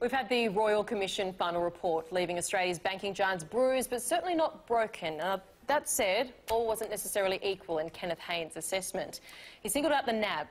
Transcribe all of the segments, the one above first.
We've had the Royal Commission final report, leaving Australia's banking giants bruised, but certainly not broken. That said, all wasn't necessarily equal in Kenneth Haynes' assessment. He singled out the NAB,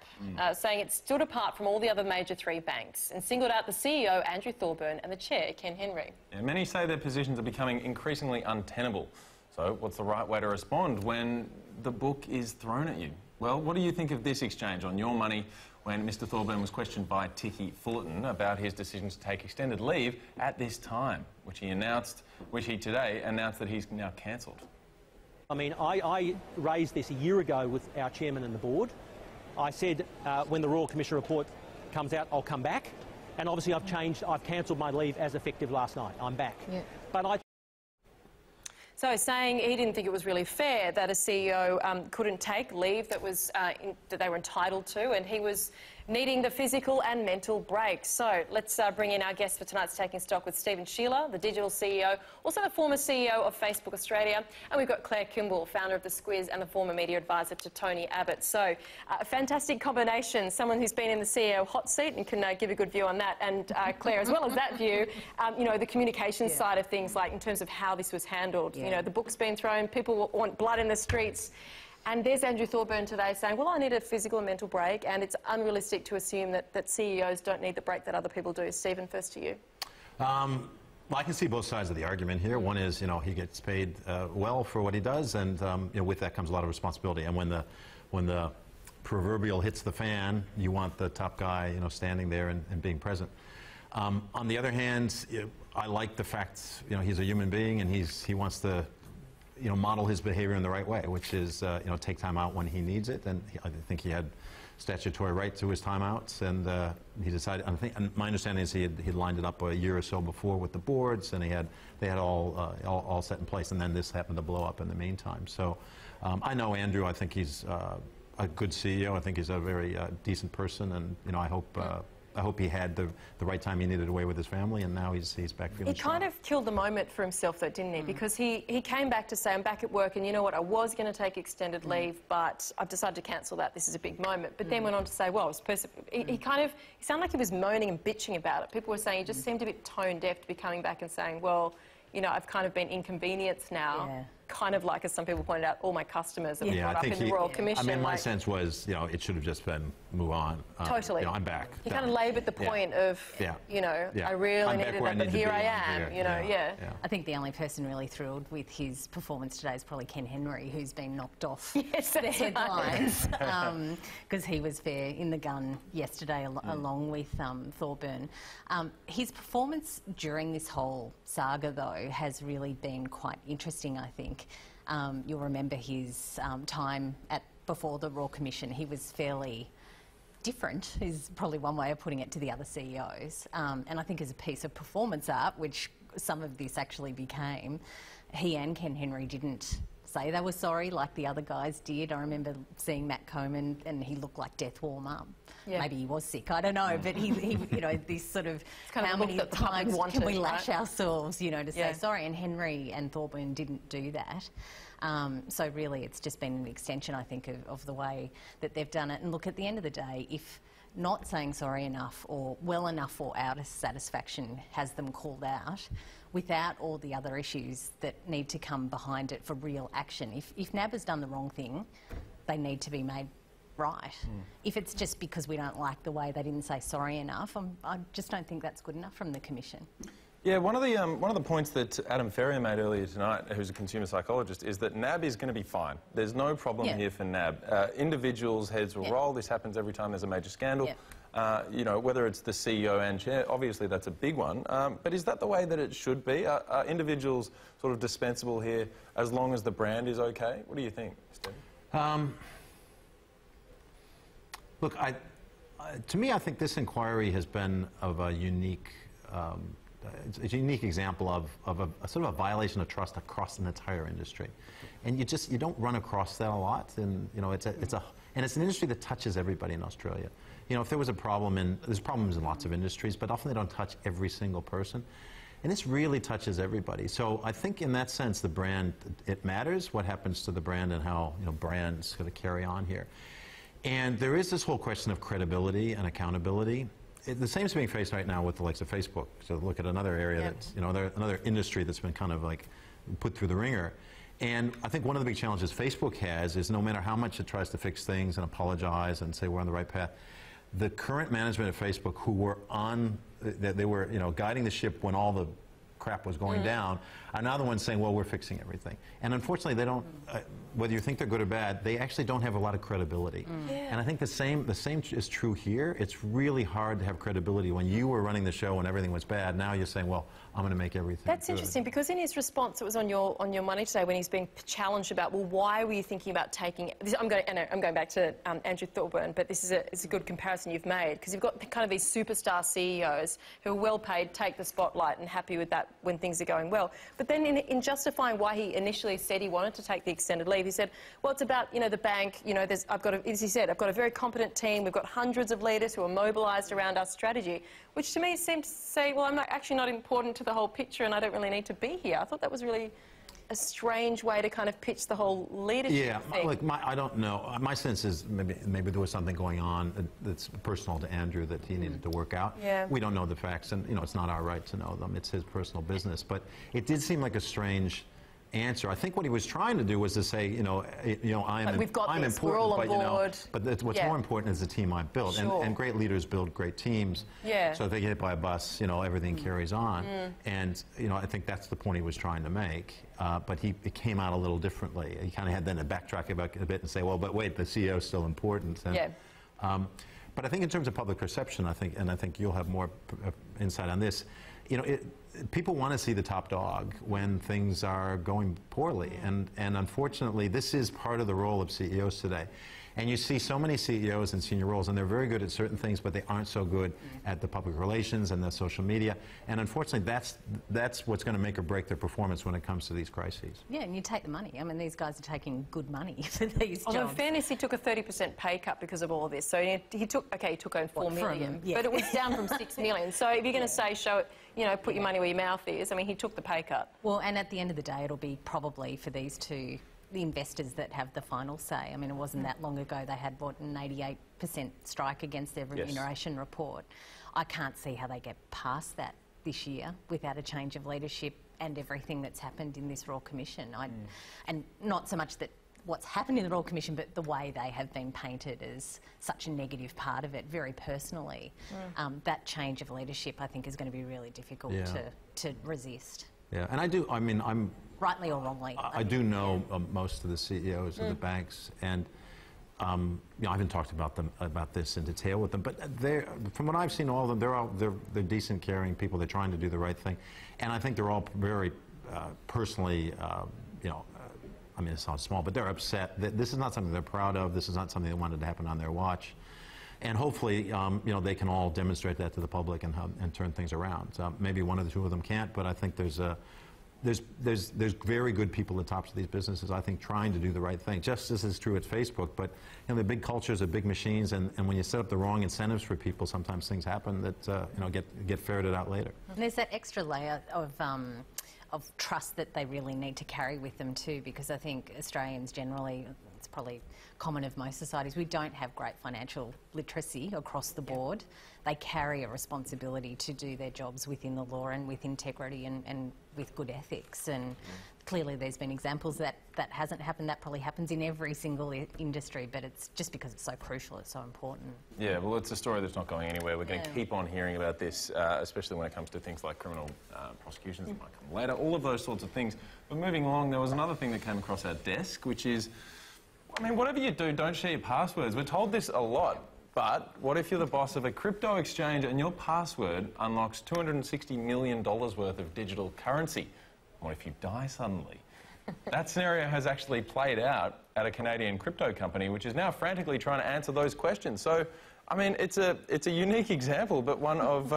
saying it stood apart from all the other major three banks, and singled out the CEO, Andrew Thorburn, and the chair, Ken Henry. Yeah, many say their positions are becoming increasingly untenable. So what's the right way to respond when the book is thrown at you? Well, what do you think of this exchange on Your Money when Mr Thorburn was questioned by Tikki Fullerton about his decision to take extended leave at this time, which he today announced that he's now cancelled? I mean, I raised this a year ago with our chairman and the board. I said when the Royal Commission report comes out, I'll come back. And obviously I've cancelled my leave as effective last night. I'm back. Yeah. But So saying he didn't think it was really fair that a CEO couldn't take leave that was that they were entitled to, and he was needing the physical and mental break. So let's bring in our guest for tonight's Taking Stock with Stephen Shearer, the digital CEO, also the former CEO of Facebook Australia, and we've got Claire Kimball, founder of The Squiz and the former media advisor to Tony Abbott. So a fantastic combination, someone who's been in the CEO hot seat and can give a good view on that, and Claire, as well as that view, you know, the communication side of things, like in terms of how this was handled. You know, the book's been thrown, people want blood in the streets. And there's Andrew Thorburn today saying, well, I need a physical and mental break, and it's unrealistic to assume that CEOs don't need the break that other people do. Stephen, first to you. Well, I can see both sides of the argument here. One is, you know, he gets paid well for what he does, and you know, with that comes a lot of responsibility. And when the proverbial hits the fan, you want the top guy, you know, standing there and being present. On the other hand, I like the fact, you know, he's a human being, and he wants to, you know, model his behavior in the right way, which is, you know, take time out when he needs it. And I think he had statutory right to his timeouts, and he decided. And my understanding is he lined it up a year or so before with the boards, and they had all set in place, and then this happened to blow up in the meantime. So I know Andrew. I think he's a good CEO. I think he's a very decent person, and you know, I hope he had the right time he needed away with his family, and now he's back feeling strong. He kind of killed the moment for himself, though, didn't he? Because he came back to say, I'm back at work, and you know what, I was going to take extended leave, but I've decided to cancel that. This is a big moment. But then went on to say, well, he sounded like he was moaning and bitching about it. People were saying he just seemed a bit tone deaf to be coming back and saying, well, you know, I've kind of been inconvenienced now. Yeah. Kind of like, as some people pointed out, all my customers have brought up in the Royal Commission. I mean, my sense was, you know, it should have just been move on. Totally. You know, I'm back. He kind of laboured the point of, you know, I really needed that, but here I am, you know, I think the only person really thrilled with his performance today is probably Ken Henry, who's been knocked off the headlines, because he was fair in the gun yesterday along with Thorburn. His performance during this whole saga, though, has really been quite interesting, I think. You'll remember his time before the Royal Commission. He was fairly different, is probably one way of putting it, to the other CEOs. And I think as a piece of performance art, which some of this actually became, he and Ken Henry didn't say they were sorry like the other guys did. I remember seeing Matt Coman, and he looked like death warm up. Yeah. Maybe he was sick, I don't know, but he you know, this sort of, how many times can we lash ourselves, you know, to say sorry? And Henry and Thorburn didn't do that. So really it's just been an extension, I think, of the way that they've done it. And look, at the end of the day, if not saying sorry enough or well enough or out of satisfaction has them called out, without all the other issues that need to come behind it for real action. If NAB has done the wrong thing, they need to be made right. If it's just because we don't like the way they didn't say sorry enough, I just don't think that's good enough from the Commission. Yeah, one of the points that Adam Ferrier made earlier tonight, who's a consumer psychologist, is that NAB is going to be fine. There's no problem here for NAB. Individuals' heads will roll. This happens every time there's a major scandal. You know, whether it's the CEO and chair, obviously that's a big one. But is that the way that it should be? Are individuals sort of dispensable here as long as the brand is okay? What do you think, Steve? Look, to me, I think this inquiry has been of a unique. It's a unique example of a sort of a violation of trust across an entire industry, and you don't run across that a lot. And you know, it's an industry that touches everybody in Australia. You know, if there was a problem, there's problems in lots of industries, but often they don't touch every single person, and this really touches everybody. So I think in that sense, the brand, it matters what happens to the brand and how, you know, brands sort of carry on here. And there is this whole question of credibility and accountability. the same is being faced right now with the likes of Facebook. So look at another area that's, another industry that's been kind of like put through the ringer. And I think one of the big challenges Facebook has is no matter how much it tries to fix things and apologize and say we're on the right path, the current management of Facebook who were they were guiding the ship when all the crap was going down, are now the ones saying, well, we're fixing everything. And unfortunately, they don't, whether you think they're good or bad, they actually don't have a lot of credibility. And I think the same is true here. It's really hard to have credibility when you were running the show and everything was bad. Now you're saying, well, I'm going to make everything That's good. interesting, because in his response, it was on your Money today, when he's being challenged about, well, why were you thinking about taking this? I'm going back to Andrew Thorburn, but this is a good comparison you've made, because you've got kind of these superstar CEOs who are well paid, take the spotlight, and happy with that when things are going well. But then in justifying why he initially said he wanted to take the extended leave, he said, well, it's about, the bank, as he said, I've got a very competent team, we've got hundreds of leaders who are mobilised around our strategy, which to me seemed to say, well, I'm actually not important to the whole picture and I don't really need to be here. I thought that was really a strange way to kind of pitch the whole leadership thing. Look, I don't know. My sense is maybe there was something going on that's personal to Andrew that he needed to work out. We don't know the facts, and it's not our right to know them. It's his personal business. But it did seem like a strange answer. I think what he was trying to do was to say, I'm important, we're all on board. But what's more important is the team I built. And great leaders build great teams. So if they get hit by a bus, everything carries on. And I think that's the point he was trying to make. But it came out a little differently. He kind of had then to backtrack about a bit and say, well, but wait, the CEO is still important. And, but I think in terms of public perception, I think you'll have more insight on this. People want to see the top dog when things are going poorly, and unfortunately, this is part of the role of CEOs today. And you see so many CEOs in senior roles, and they're very good at certain things, but they aren't so good at the public relations and the social media. And unfortunately, that's what's going to make or break their performance when it comes to these crises. Yeah, and you take the money. I mean, these guys are taking good money for these jobs. Although, in fairness, he took a 30% pay cut because of all of this. So he took home $4 million, but it was down from $6 million. So if you're going to say, put your money where your mouth is, I mean, he took the pay cut. Well, and at the end of the day, it'll be probably for these two, the investors that have the final say. I mean, it wasn't that long ago they had, an 88% strike against their remuneration report. I can't see how they get past that this year without a change of leadership and everything that's happened in this Royal Commission. And not so much that what's happened in the Royal Commission, but the way they have been painted as such a negative part of it, very personally. That change of leadership, I think, is going to be really difficult to resist. Yeah, and I'm rightly or wrongly. I do know most of the CEOs of the banks, and I haven't talked about this in detail with them, but from what I've seen, all of them, they're decent, caring people. They're trying to do the right thing, and I think they're all very personally, I mean, it sounds small, but they're upset that this is not something they're proud of. This is not something they wanted to happen on their watch. And hopefully, they can all demonstrate that to the public and turn things around. So maybe one or two of them can't, but I think there's very good people at the tops of these businesses, I think, trying to do the right thing. Just as is true at Facebook, but the big cultures are big machines, and when you set up the wrong incentives for people, sometimes things happen that get ferreted out later. And there's that extra layer of trust that they really need to carry with them too, because I think Australians generally, it's probably common of most societies, we don't have great financial literacy across the board. They carry a responsibility to do their jobs within the law and with integrity and with good ethics. And clearly there's been examples that hasn't happened. That probably happens in every single industry, but it's just because it's so crucial, it's so important. Yeah, well, it's a story that's not going anywhere. We're going to keep on hearing about this, especially when it comes to things like criminal prosecutions that might come later, all of those sorts of things. But moving along, there was another thing that came across our desk, which is, I mean, whatever you do, don't share your passwords. We're told this a lot. But what if you're the boss of a crypto exchange and your password unlocks $260 million worth of digital currency? What if you die suddenly? That scenario has actually played out at a Canadian crypto company, which is now frantically trying to answer those questions. So, I mean, it's a unique example, but one of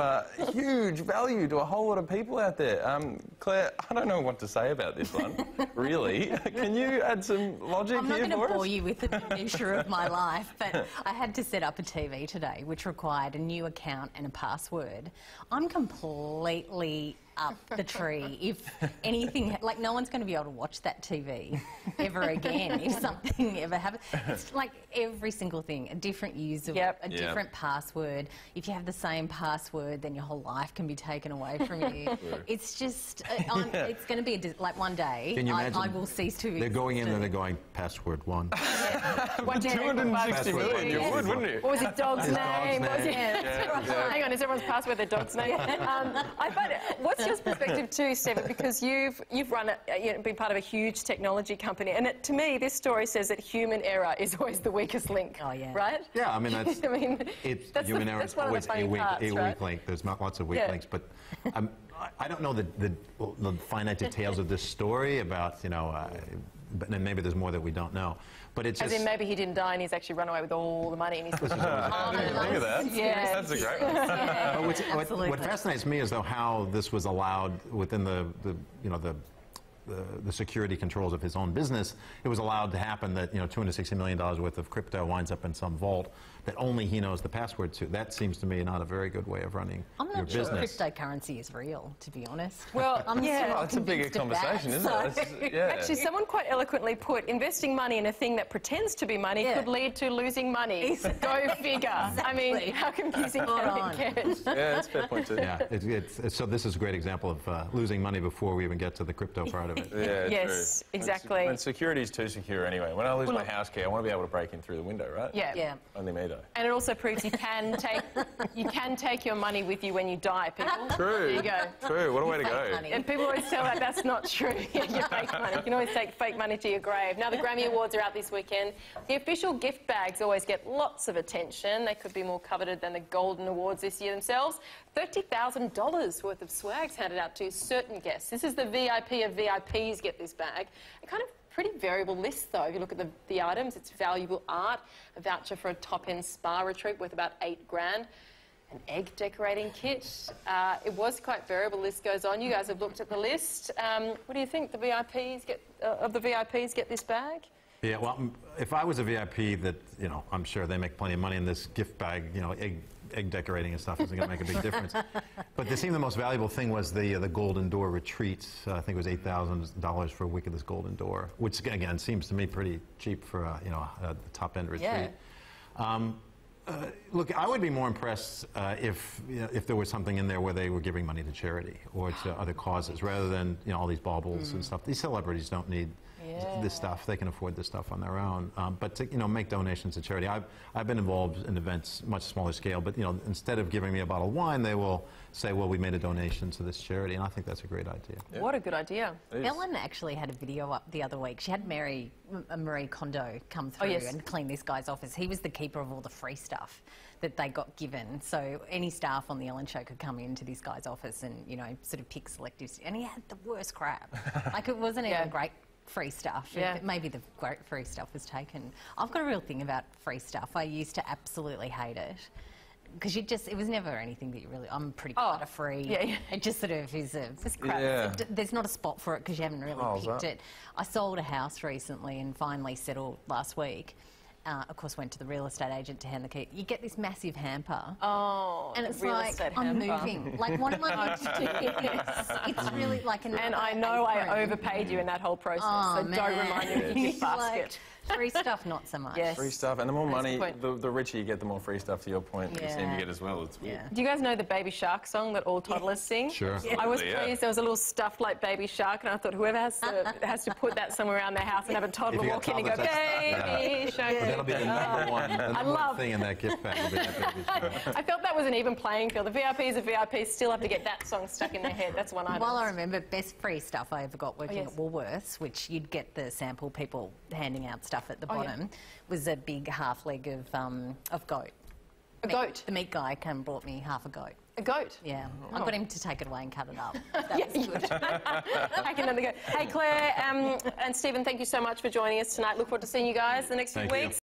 huge value to a whole lot of people out there. Claire, I don't know what to say about this one, really. Can you add some logic here for us? I'm not going to bore you with the minutiae of my life, but I had to set up a TV today, which required a new account and a password. I'm completely up the tree if anything, like no one's going to be able to watch that TV ever again if something ever happens. It's like every single thing, a different user, a different password. If you have the same password, then your whole life can be taken away from you. It's just, it's going to be like one day I will cease to exist. They're going in and they're going, password 1. One day, 260 million, you would, wouldn't you? What was his dog's name? Hang on, is everyone's password their dog's name? I find it, what's your perspective too, Stephen? Because you've run been part of a huge technology company, and to me, this story says that human error is always the weakest link. Oh yeah. Right? Yeah, I mean that's human error is always a weak link. There's not lots of weak links, but I don't know the finite details of this story about but then maybe there's more that we don't know. But it's as in maybe he didn't die and he's actually run away with all the money and he's think of that. Yeah, that's a great one. What fascinates me is though how this was allowed within the security controls of his own business. It was allowed to happen that $260 million worth of crypto winds up in some vault that only he knows the password to. That seems to me not a very good way of running I'm not your sure business. cryptocurrency is real, to be honest. Well, it's a bigger conversation, isn't it? Actually, someone quite eloquently put, investing money in a thing that pretends to be money could lead to losing money. Go figure. Exactly. I mean, how confusing can it get? Yeah, that's a fair point too. Yeah, so this is a great example of losing money before we even get to the crypto part of it. Yeah, yes, true. exactly. When security is too secure anyway. When I lose my house key, I want to be able to break in through the window, right? Yeah. Only me though. And it also proves you can take your money with you when you die, people. True. There you go. True. What a way to go. Money. And people always tell that that's not true. Your fake money. You can always take fake money to your grave. Now the Grammy Awards are out this weekend. The official gift bags always get lots of attention. They could be more coveted than the Golden Awards this year themselves. $30,000 worth of swags handed out to certain guests. This is the VIP of VIPs get this bag. A kind of pretty variable list though. If you look at the items, it's valuable art, a voucher for a top-end spa retreat worth about $8 grand, an egg decorating kit. It was quite variable. List goes on. You guys have looked at the list. What do you think the VIPs get this bag? Yeah, well, if I was a VIP, that I'm sure they make plenty of money in this gift bag. Egg decorating and stuff isn't going to make a big difference. But it seemed the most valuable thing was the Golden Door retreat. I think it was $8,000 for a week of this Golden Door, which again seems to me pretty cheap for a top-end retreat. Yeah. Look, I would be more impressed if there was something in there where they were giving money to charity or to other causes, rather than all these baubles and stuff. These celebrities don't need this stuff; they can afford this stuff on their own. But to make donations to charity, I've been involved in events much smaller scale. But instead of giving me a bottle of wine, they will say, "Well, we made a donation to this charity," and I think that's a great idea. Yeah. What a good idea! Ellen actually had a video up the other week. She had Marie Kondo come through and clean this guy's office. He was the keeper of all the free stuff that they got given. So any staff on the Ellen Show could come into this guy's office and sort of pick selective. And he had the worst crap. Like it wasn't even great free stuff. Yeah. Maybe the great free stuff was taken. I've got a real thing about free stuff. I used to absolutely hate it. Because it was never anything that you really, I'm pretty clutter-free. Yeah. It just sort of is just crap. Yeah. There's not a spot for it because you haven't really picked it. I sold a house recently and finally settled last week. Of course, went to the real estate agent to hand the key. You get this massive hamper. Oh, and it's like, I'm moving. Like, what am I going to do? It's really like an And I know I overpaid you in that whole process, so don't remind me of your gift basket. Free stuff, not so much. Yes. Free stuff, and the more money, the richer you get, the more free stuff, to your point, you seem to get as well. It's weird. Do you guys know the Baby Shark song that all toddlers sing? Sure. Yeah. I was pleased there was a little stuffed like Baby Shark, and I thought whoever has to put that somewhere around their house and have a toddler walk in and go, Baby Shark. But that'll be the number one thing in that gift bag. Will be that Baby Shark. I felt that was an even playing field. The VIPs of VIPs still have to get that song stuck in their head. That's one item. Well, I remember best free stuff I ever got working at Woolworths, which you'd get the sample people handing out stuff at the bottom. Was a big half leg of goat. A goat? The meat guy came and brought me half a goat. A goat? Yeah. I got him to take it away and cut it up. That was good. Take another go. Hey, Claire and Stephen, thank you so much for joining us tonight. Look forward to seeing you guys the next few weeks.